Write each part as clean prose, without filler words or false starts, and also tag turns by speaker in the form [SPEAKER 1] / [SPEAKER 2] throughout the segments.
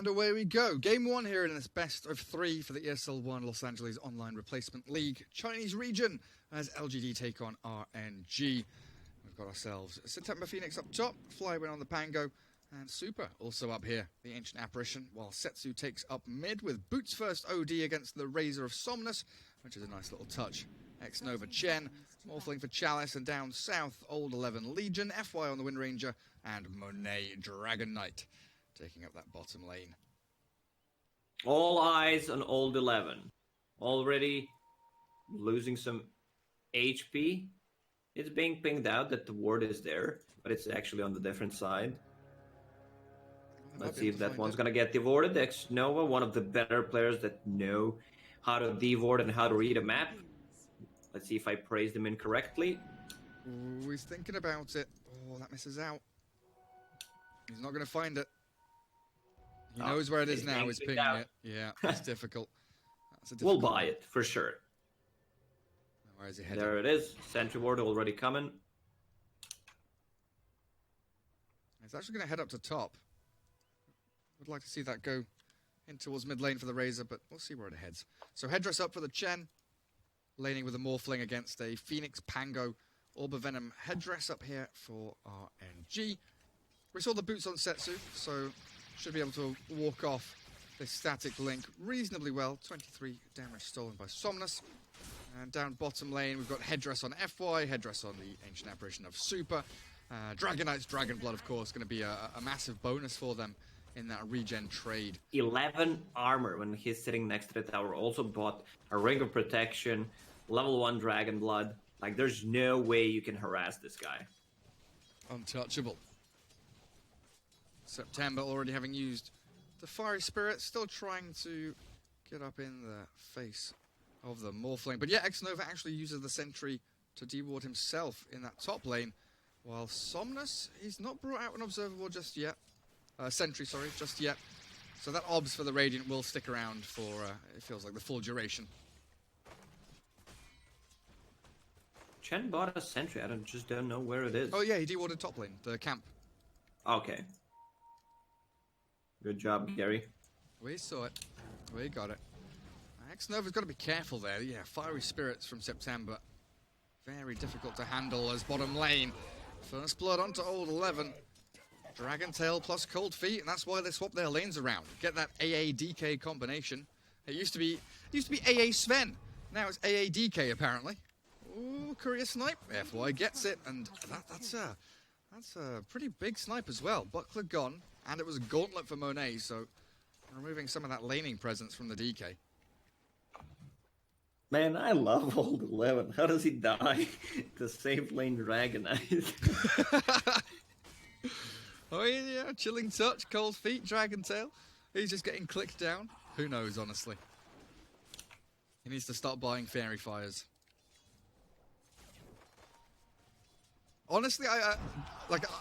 [SPEAKER 1] And away we go. Game 1 here in this best of 3 for the ESL One Los Angeles Online Replacement League. Chinese region as LGD take on RNG. We've got ourselves September Phoenix up top, Flywin on the Pango, and Super also up here, the Ancient Apparition, while Setsu takes up mid with Boots first OD against the Razor of Somnus, which is a nice little touch. X-Nova Chen, Morphling for Chalice, and down south, Old 11 Legion, FY on the Wind Ranger, and Monet Dragon Knight taking up that bottom lane.
[SPEAKER 2] All eyes on Old 11. Already losing some HP. It's being pinged out that the ward is there, but it's actually on the different side. Let's see if that one's going to get devoured. X-Nova, one of the better players that know how to devour and how to read a map. Let's see if I praised him incorrectly.
[SPEAKER 1] Ooh, he's thinking about it. Oh, that misses out. He's not going to find it. He knows where it is now. He's pinging it. Yeah, it's difficult. That's a difficult
[SPEAKER 2] We'll buy it, for sure.
[SPEAKER 1] Where is he heading?
[SPEAKER 2] There it is. Sentry ward already coming.
[SPEAKER 1] He's actually going to head up to top. Would like to see that go in towards mid lane for the Razor, but we'll see where it heads. So headdress up for the Chen. Laning with a Morphling against a Phoenix Pango. Orb Venom headdress up here for RNG. We saw the boots on Setsu, so should be able to walk off this static link reasonably well. 23 damage stolen by Somnus. And down bottom lane, we've got headdress on FY, headdress on the Ancient Apparition of Super. Dragon Knight's Dragon Blood, of course, going to be a massive bonus for them in that regen trade.
[SPEAKER 2] 11 armor when he's sitting next to the tower. Also bought a Ring of Protection, level 1 Dragon Blood. Like, there's no way you can harass this guy.
[SPEAKER 1] Untouchable. September already having used the Fiery Spirit, still trying to get up in the face of the Morphling. But yeah, X-Nova actually uses the Sentry to deward himself in that top lane, while Somnus, he's not brought out an Observable just yet. Sentry, sorry, just yet. So that obs for the Radiant will stick around for, it feels like, the full duration.
[SPEAKER 2] Chen bought a Sentry, I just don't know where it is.
[SPEAKER 1] Oh yeah, he dewarded top lane, the camp.
[SPEAKER 2] Okay. Good job, Gary.
[SPEAKER 1] We saw it. We got it. X-Nova's got to be careful there. Yeah, Fiery Spirits from September. Very difficult to handle as bottom lane. First blood onto Old 11. Dragon Tail plus Cold Feet, and that's why they swap their lanes around. Get that AA-DK combination. It used to be AA Sven. Now it's AA-DK apparently. Ooh, Courier Snipe. FY gets it, and that's a pretty big snipe as well. Buckler gone, and it was a gauntlet for Monet, so removing some of that laning presence from the DK.
[SPEAKER 2] Man, I love Old 11. How does he die to save lane Dragon Knight?
[SPEAKER 1] Oh yeah, Chilling Touch, Cold Feet, Dragon Tail. He's just getting clicked down. Who knows, honestly. He needs to start buying Fairy Fires. Honestly,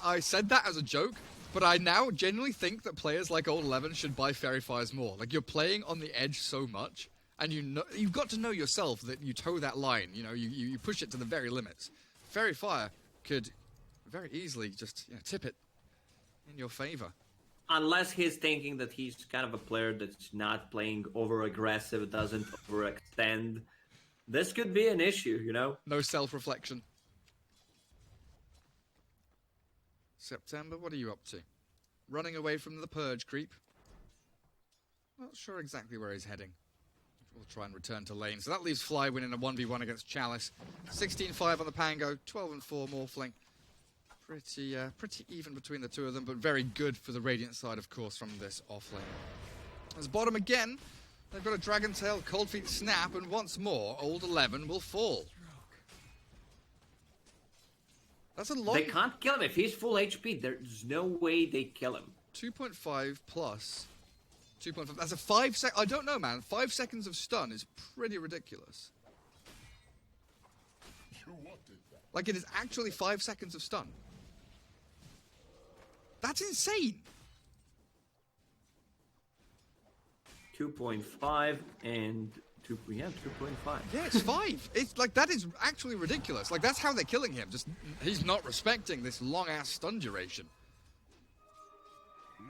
[SPEAKER 1] I said that as a joke, but I now genuinely think that players like Old 11 should buy Fairy Fires more. Like, you're playing on the edge so much, and you've got to know yourself that you toe that line. You know, you push it to the very limits. Fairy Fire could very easily just tip it in your favor.
[SPEAKER 2] Unless he's thinking that he's kind of a player that's not playing over-aggressive, doesn't overextend. This could be an issue, you know?
[SPEAKER 1] No self-reflection. September, what are you up to? Running away from the Purge creep. Not sure exactly where he's heading. We'll try and return to lane. So that leaves Flywin in a 1v1 against Chalice. 16-5 on the Pango, 12-4 Morphling. Pretty even between the two of them, but very good for the Radiant side, of course, from this offlane. As bottom again, they've got a Dragon Tail, Cold Feet Snap, and once more, Old 11 will fall. That's a lot.
[SPEAKER 2] They can't kill him. If he's full HP, there's no way they kill him.
[SPEAKER 1] 2.5 plus 2.5. That's a 5 sec. I don't know, man. 5 seconds of stun is pretty ridiculous. Like, it is actually 5 seconds of stun. That's insane.
[SPEAKER 2] 2.5 and 2.5.
[SPEAKER 1] Yeah, it's 5. It's like, that is actually ridiculous. Like, that's how they're killing him. Just, he's not respecting this long-ass stun duration.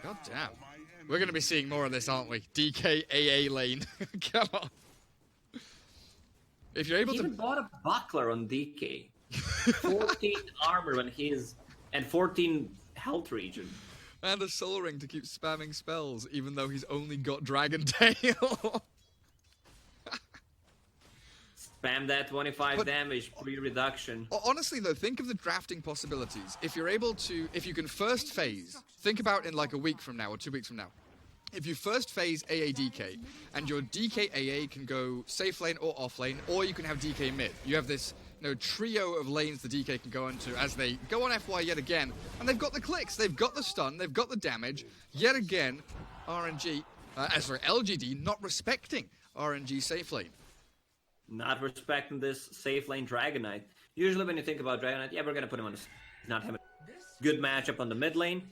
[SPEAKER 1] God damn. We're going to be seeing more of this, aren't we? DK AA lane. Come on. If you're able
[SPEAKER 2] He
[SPEAKER 1] to...
[SPEAKER 2] even bought a buckler on DK. 14 armor when he's... and 14 health regen.
[SPEAKER 1] And a soul ring to keep spamming spells, even though he's only got Dragon Tail.
[SPEAKER 2] Spam that 25 damage pre-reduction.
[SPEAKER 1] Honestly, though, think of the drafting possibilities. If you're able to... If you can first phase... Think about in like a week from now or 2 weeks from now. If you first phase AADK, and your DK AA can go safe lane or off lane, or you can have DK mid. You have this trio of lanes the DK can go into as they go on FY yet again. And they've got the clicks, they've got the stun, they've got the damage. Yet again, LGD not respecting RNG safe lane.
[SPEAKER 2] Not respecting this safe lane Dragon Knight. Usually when you think about Dragon Knight, yeah, we're going to put him on not having a good matchup on the mid lane.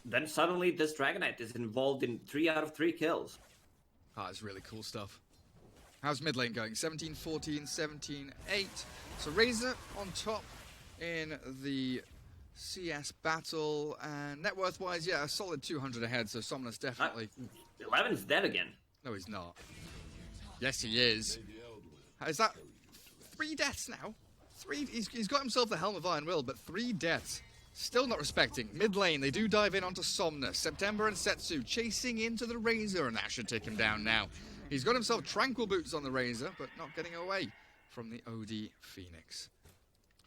[SPEAKER 2] Then suddenly this Dragon Knight is involved in 3 out of 3 kills.
[SPEAKER 1] Ah, it's really cool stuff. How's mid lane going? 17-14, 17-8. So Razor on top in the CS battle. And net worth-wise, yeah, a solid 200 ahead, so Somnus definitely...
[SPEAKER 2] 11's dead again.
[SPEAKER 1] No, he's not. Yes, he is. Is that 3 deaths now? 3. He's got himself the Helm of Iron Will, but 3 deaths. Still not respecting. Mid lane, they do dive in onto Somnus. September and Setsu chasing into the Razor, and that should take him down now. He's got himself Tranquil Boots on the Razor, but not getting away from the OD Phoenix.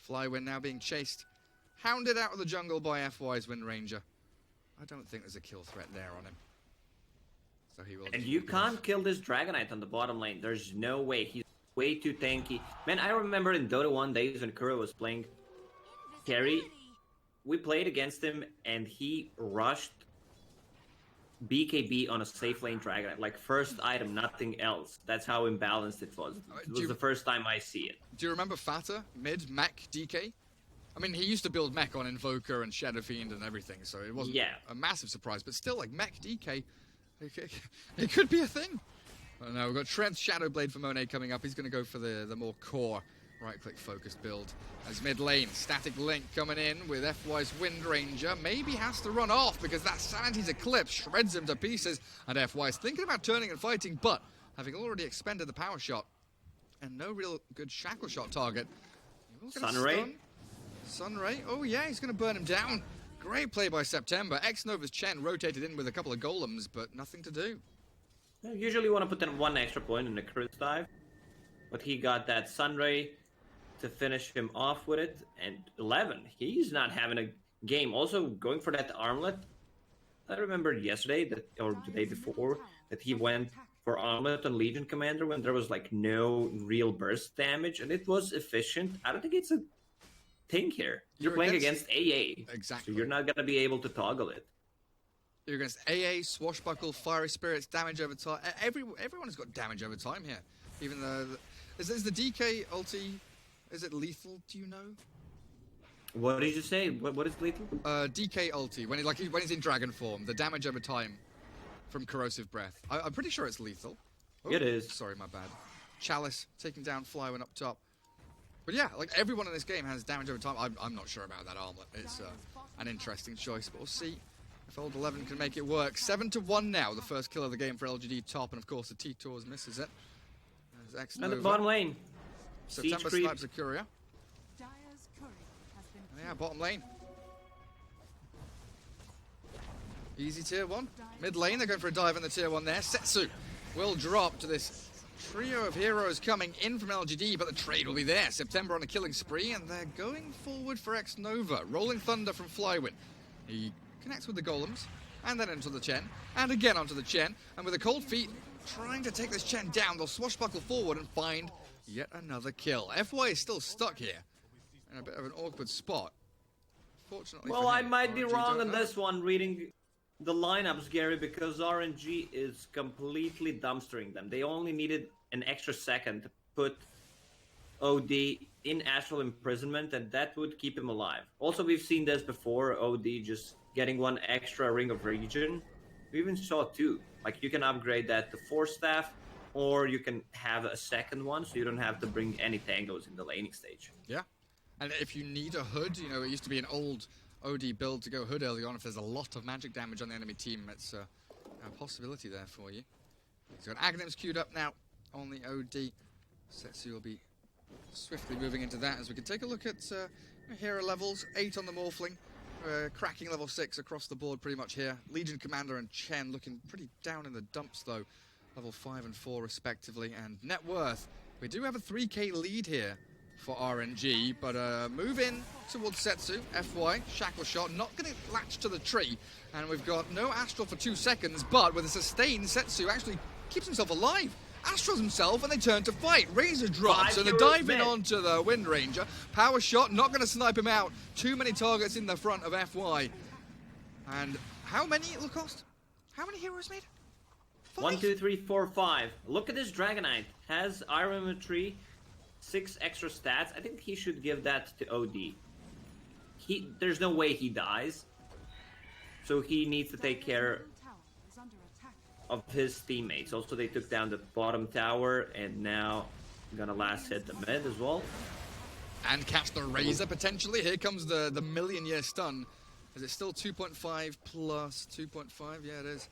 [SPEAKER 1] Flywin now being chased. Hounded out of the jungle by FY's Wind Ranger. I don't think there's a kill threat there on him. So he will.
[SPEAKER 2] And you can't kill this Dragon Knight on the bottom lane. There's no way. He's way too tanky. Man, I remember in Dota 1 days when Kuro was playing carry. We played against him, and he rushed BKB on a safe lane Dragon Knight. Like, first item, nothing else. That's how imbalanced it was. It was the first time I see it.
[SPEAKER 1] Do you remember Fata, mid, mech, DK? I mean, he used to build mech on Invoker and Shadow Fiend and everything, so it wasn't a massive surprise. But still, like, mech, DK, it could be a thing. Oh, no, we've got Trent's Shadowblade for Monet coming up. He's going to go for the more core right-click focused build. As mid lane, Static Link coming in with FY's Wind Ranger. Maybe has to run off because that Sanity's Eclipse shreds him to pieces. And FY's thinking about turning and fighting, but having already expended the power shot and no real good shackle shot target.
[SPEAKER 2] Sunray?
[SPEAKER 1] Sunray? Oh yeah, he's going to burn him down. Great play by September. X-Nova's Chen rotated in with a couple of golems, but nothing to do.
[SPEAKER 2] I usually want to put in 1 extra point in the Chris dive, but he got that Sunray to finish him off with it. And 11, he's not having a game. Also going for that armlet. I remember yesterday or the day before that he went for armlet on Legion Commander when there was like no real burst damage, and it was efficient. I don't think it's a thing here. You're playing against AA.
[SPEAKER 1] Exactly.
[SPEAKER 2] So you're not going to be able to toggle it.
[SPEAKER 1] You're against AA, Swashbuckle, Fiery Spirits, damage over time. Everyone has got damage over time here. Even though... Is the DK ulti... Is it lethal? Do you know?
[SPEAKER 2] What did you say? What is lethal?
[SPEAKER 1] DK ulti. When he's in dragon form, the damage over time from corrosive breath. I'm pretty sure it's lethal. Oh,
[SPEAKER 2] it is.
[SPEAKER 1] Sorry, my bad. Chalice taking down Flywin up top. But yeah, like everyone in this game has damage over time. I'm not sure about that armlet. It's an interesting choice, but we'll see if Old 11 can make it work. 7-1 now. The first kill of the game for LGD top, and of course the T-Tours misses it.
[SPEAKER 2] And the bottom lane.
[SPEAKER 1] September snipes a courier. Yeah, bottom lane. Easy tier 1. Mid lane, they're going for a dive in the tier 1 there. Setsu will drop to this trio of heroes coming in from LGD, but the trade will be there. September on a killing spree, and they're going forward for X-Nova. Rolling Thunder from Flywin. He connects with the golems, and then into the Chen, and again onto the Chen, and with the cold feet, trying to take this Chen down, they'll swashbuckle forward and find yet another kill. FY is still stuck here in a bit of an awkward spot. Fortunately,
[SPEAKER 2] well, I might be wrong on this one, reading the lineups, Gary, because RNG is completely dumpstering them. They only needed an extra second to put OD in Astral Imprisonment, and that would keep him alive. Also, we've seen this before, OD just getting 1 extra Ring of Regen. We even saw 2. Like, you can upgrade that to 4 staff, or you can have a second one, so you don't have to bring any tangos in the laning stage.
[SPEAKER 1] Yeah. And if you need a hood, you know, it used to be an old OD build to go hood early on. If there's a lot of magic damage on the enemy team, it's a possibility there for you. He's got Agnim's queued up now on the OD. Setsu will be swiftly moving into that as we can take a look at hero levels. 8 on the Morphling. Cracking level 6 across the board pretty much here. Legion Commander and Chen looking pretty down in the dumps though. Level 5 and 4 respectively. And net worth, we do have a 3k lead here for RNG, but move in towards Setsu. FY, shackle shot, not going to latch to the tree. And we've got no Astral for 2 seconds, but with a sustained, Setsu actually keeps himself alive. Astrals himself, and they turn to fight. Razor drops, and they're diving onto the Wind Ranger. Power shot, not going to snipe him out. Too many targets in the front of FY. And how many it will cost? How many heroes made? 5?
[SPEAKER 2] 1, 2, 3, 4, 5. Look at this Dragonite. Has Ironmetry, 6 extra stats. I think he should give that to OD. There's no way he dies. So he needs to take care of his teammates. Also, they took down the bottom tower, and now gonna last hit the mid as well.
[SPEAKER 1] And catch the Razor potentially. Here comes the million-year stun. Is it still 2.5 plus 2.5? Yeah, it is.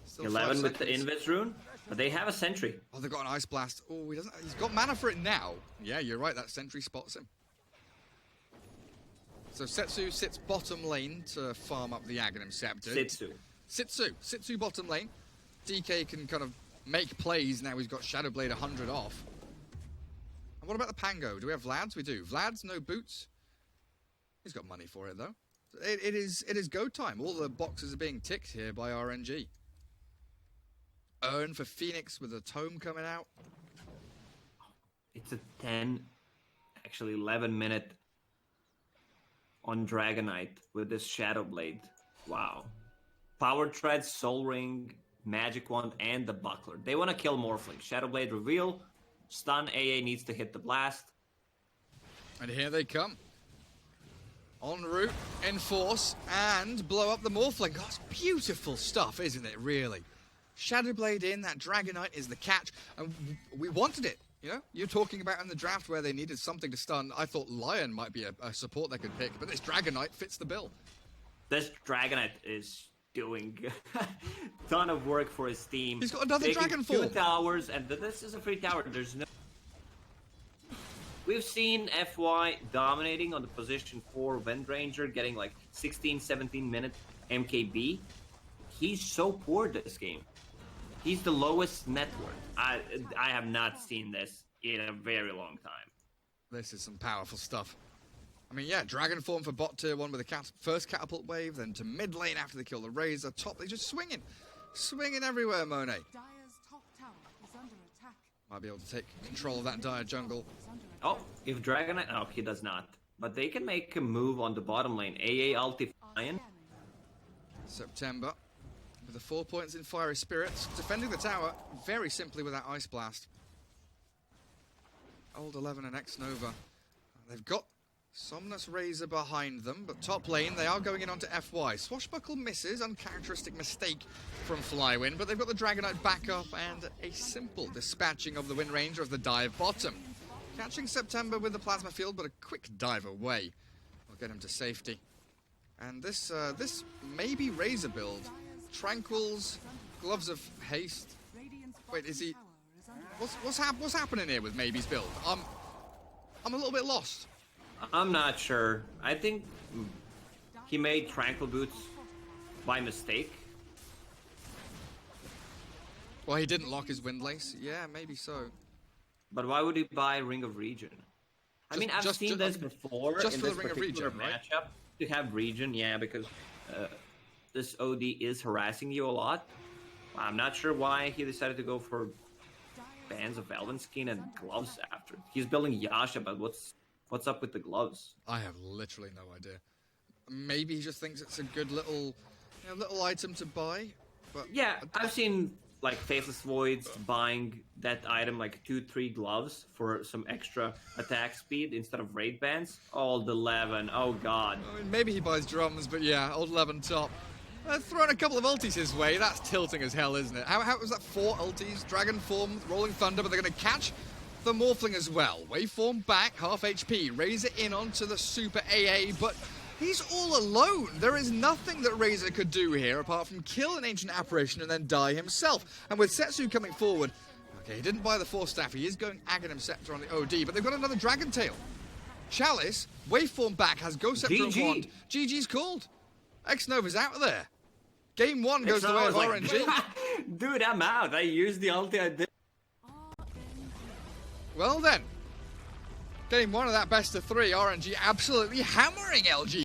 [SPEAKER 1] Still
[SPEAKER 2] 11 with the Invis rune, but they have a sentry.
[SPEAKER 1] Oh, they've got an Ice Blast. Oh, he's got mana for it now. Yeah, you're right. That sentry spots him. So Setsu sits bottom lane to farm up the Aghanim Scepter. Sitsu bottom lane. DK can kind of make plays now. He's got Shadowblade 100 off. And what about the Pango? Do we have Vlad's? We do. Vlad's, no boots. He's got money for it, though. It is go time. All the boxes are being ticked here by RNG. Urn for Phoenix with a tome coming out.
[SPEAKER 2] It's a 11 minute on Dragonite with this Shadowblade. Wow. Power Tread, Soul Ring, Magic Wand, and the Buckler. They want to kill Morphling. Shadowblade reveal. Stun. AA needs to hit the blast.
[SPEAKER 1] And here they come. En route, enforce, and blow up the Morphling. God, it's beautiful stuff, isn't it, really? Shadowblade in, that Dragonite is the catch. And we wanted it, you know? You're talking about in the draft where they needed something to stun. I thought Lion might be a support they could pick, but this Dragonite fits the bill.
[SPEAKER 2] This Dragonite is doing a ton of work for his team.
[SPEAKER 1] He's got another Dragon Form.
[SPEAKER 2] 2 towers, and this is a free tower. There's no... We've seen FY dominating on the position 4 Wind Ranger, getting like 16, 17 minute MKB. He's so poor this game. He's the lowest net worth. I have not seen this in a very long time.
[SPEAKER 1] This is some powerful stuff. I mean, yeah, Dragon Form for bot tier 1 with a first catapult wave, then to mid lane after they kill the Razor. Top, they're just swinging. Swinging everywhere, Monet. Might be able to take control of that dire jungle.
[SPEAKER 2] Oh, if Dragonite... Oh, he does not. But they can make a move on the bottom lane. AA ulti Lion.
[SPEAKER 1] September with the 4 points in Fiery Spirits. Defending the tower very simply with that Ice Blast. Old 11 and X-Nova. They've got Somnus Razor behind them, but top lane, they are going in onto FY. Swashbuckle misses, uncharacteristic mistake from Flywind, but they've got the Dragonite back up and a simple dispatching of the Wind Ranger as the dive bottom. Catching September with the Plasma Field, but a quick dive away will get him to safety. And this maybe Razor build. Tranquils, Gloves of Haste. Wait, is he... What's happening here with Maybe's build? I'm a little bit lost.
[SPEAKER 2] I'm not sure. I think he made Tranquil Boots by mistake.
[SPEAKER 1] Well, he didn't lock his Windlace. Yeah, maybe so.
[SPEAKER 2] But why would he buy Ring of Regen? I mean, I've seen this before
[SPEAKER 1] just
[SPEAKER 2] in
[SPEAKER 1] for
[SPEAKER 2] this
[SPEAKER 1] the Ring of
[SPEAKER 2] particular
[SPEAKER 1] Regen, right?
[SPEAKER 2] matchup. To have Regen, yeah, because this OD is harassing you a lot. I'm not sure why he decided to go for bands of Elven Skin and gloves after. He's building Yasha, but what's up with the gloves?
[SPEAKER 1] I have literally no idea. Maybe he just thinks it's a good little item to buy. But
[SPEAKER 2] yeah, I've seen like Faceless Voids buying that item like 2-3 gloves for some extra attack speed instead of raid bands. Old 11, oh god.
[SPEAKER 1] I mean, maybe he buys drums, but yeah, old 11 top. Throwing a couple of ultis his way, that's tilting as hell, isn't it? How was that 4 ultis? Dragon Form, Rolling Thunder, but they're going to catch the Morphling as well. Waveform back, half HP. Razor in onto the Super AA, but He's all alone. There is nothing that Razor could do here apart from kill an Ancient Apparition and then die himself. And with Setsu coming forward, okay, he didn't buy the Force Staff. He is going Aghanim Scepter on the OD, but they've got another Dragon Tail. Chalice, Waveform back, has Ghost Scepter and Wand. GG's called. X-Nova's out of there. Game 1 goes the way of RNG.
[SPEAKER 2] Dude, I'm out. I used the ulti I did.
[SPEAKER 1] Well then, Game 1 of that best of 3, RNG absolutely hammering LG.